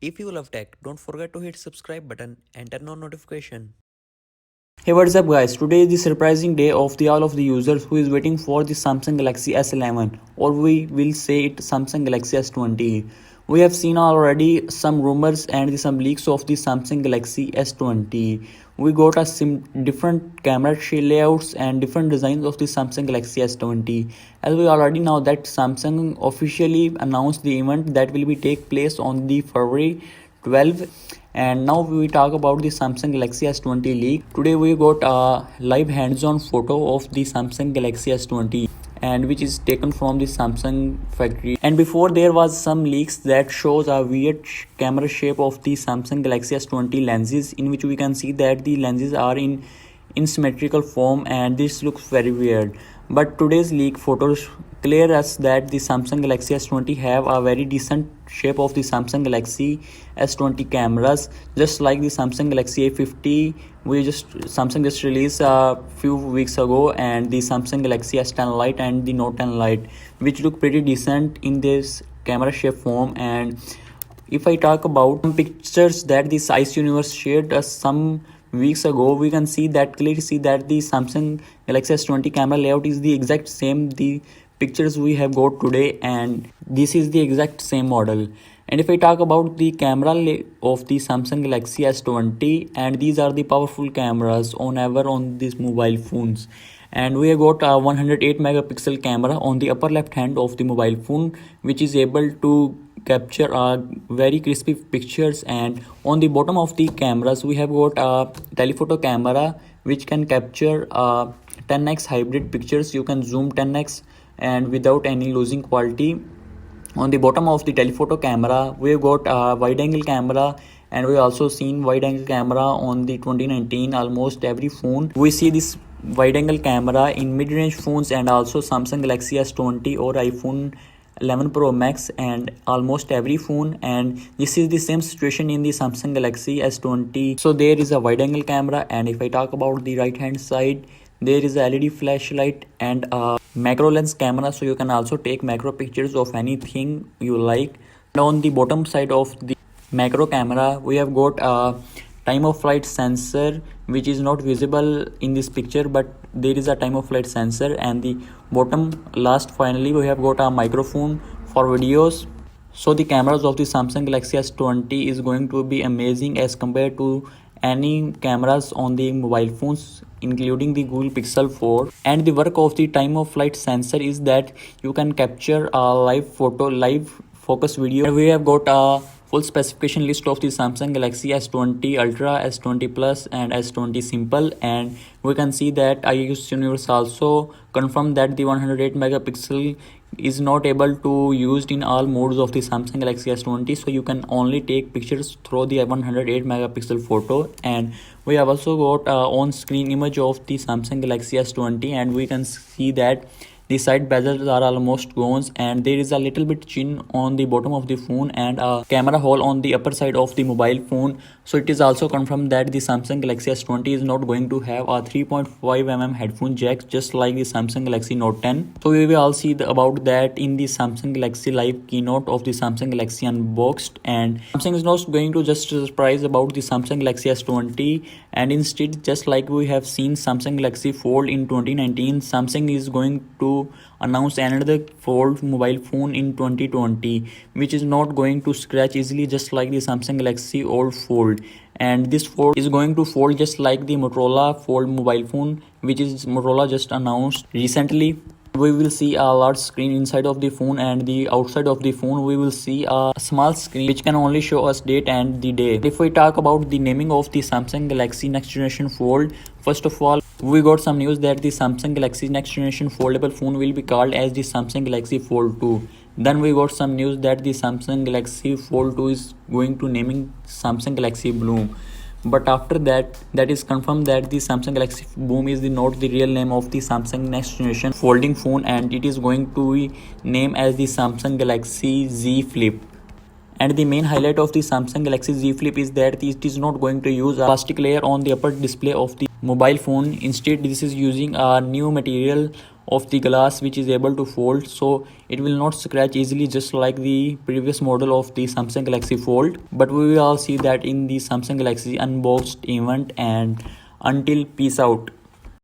If you love tech, don't forget to hit subscribe button and turn on notification. Hey, what's up guys? Today is the surprising day of the all of the users who is waiting for the Samsung Galaxy S11, or we will say it Samsung Galaxy S20. We have seen already some rumors and some leaks of the Samsung Galaxy S20. We got a different camera layouts and different designs of the Samsung Galaxy S20. As we already know that Samsung officially announced the event that will be take place on the February 12, and now we talk about the Samsung Galaxy S20 leak. Today we got a live hands-on photo of the Samsung Galaxy S20 and which is taken from the Samsung factory. And before there was some leaks that shows a weird camera shape of the Samsung Galaxy S20 lenses, in which we can see that the lenses are in symmetrical form, and this looks very weird. But today's leak photos clear us that the Samsung Galaxy S20 have a very decent shape of the Samsung Galaxy S20 cameras, just like the Samsung Galaxy A50 Samsung just released a few weeks ago, and the Samsung Galaxy S10 Lite and the Note 10 Lite, which look pretty decent in this camera shape form. And if I talk about some pictures that the Size Universe shared us some weeks ago, we can clearly see that the Samsung Galaxy S20 camera layout is the exact same the pictures we have got today, and this is the exact same model. And if I talk about the camera of the Samsung Galaxy S20, and these are the powerful cameras on these mobile phones. And we have got a 108 megapixel camera on the upper left hand of the mobile phone, which is able to capture very crispy pictures. And on the bottom of the cameras we have got a telephoto camera which can capture 10x hybrid pictures. You can zoom 10x and without any losing quality. On the bottom of the telephoto camera we have got a wide angle camera, and we also seen wide angle camera on the 2019 almost every phone. We see this wide angle camera in mid-range phones and also Samsung Galaxy S20 or iPhone 11 Pro Max and almost every phone. And this is the same situation in the Samsung Galaxy S20. So there is a wide angle camera, and if I talk about the right hand side, there is a LED flashlight and a macro lens camera, so you can also take macro pictures of anything you like. And on the bottom side of the macro camera we have got a time of flight sensor, which is not visible in this picture, but there is a time of flight sensor. And the bottom last finally we have got a microphone for videos. So the cameras of the Samsung Galaxy S20 is going to be amazing as compared to any cameras on the mobile phones, including the Google Pixel 4. And the work of the time of flight sensor is that you can capture a live focus video. And we have got a full specification list of the Samsung Galaxy S20 Ultra, S20 Plus and S20 Simple. And we can see that iOS Universe also confirmed that the 108 megapixel is not able to used in all modes of the Samsung Galaxy S20, so you can only take pictures through the 108 megapixel photo. And we have also got on-screen image of the Samsung Galaxy S20, and we can see that the side bezels are almost gone, and there is a little bit chin on the bottom of the phone and a camera hole on the upper side of the mobile phone. So it is also confirmed that the Samsung Galaxy S20 is not going to have a 3.5mm headphone jack, just like the Samsung Galaxy Note 10. So we will all see about that in the Samsung Galaxy live keynote of the Samsung Galaxy Unboxed. And Samsung is not going to just surprise about the Samsung Galaxy S20, and instead, just like we have seen Samsung Galaxy Fold in 2019, Samsung is going to announce another fold mobile phone in 2020, which is not going to scratch easily, just like the Samsung Galaxy old Fold. And this fold is going to fold just like the Motorola Fold mobile phone, which is Motorola just announced recently. We will see a large screen inside of the phone, and the outside of the phone we will see a small screen which can only show us date and the day. If we talk about the naming of the Samsung Galaxy next generation Fold, first of all we got some news that the Samsung Galaxy next generation foldable phone will be called as the Samsung Galaxy Fold 2. Then we got some news that the Samsung Galaxy Fold 2 is going to naming Samsung Galaxy Bloom. But after that is confirmed that the Samsung Galaxy Boom is not the real name of the Samsung next generation folding phone, and it is going to be named as the Samsung Galaxy Z Flip. And the main highlight of the Samsung Galaxy Z Flip is that it is not going to use a plastic layer on the upper display of the mobile phone. Instead, this is using a new material of the glass which is able to fold, so it will not scratch easily just like the previous model of the Samsung Galaxy Fold. But we will all see that in the Samsung Galaxy unboxed event, and until peace out.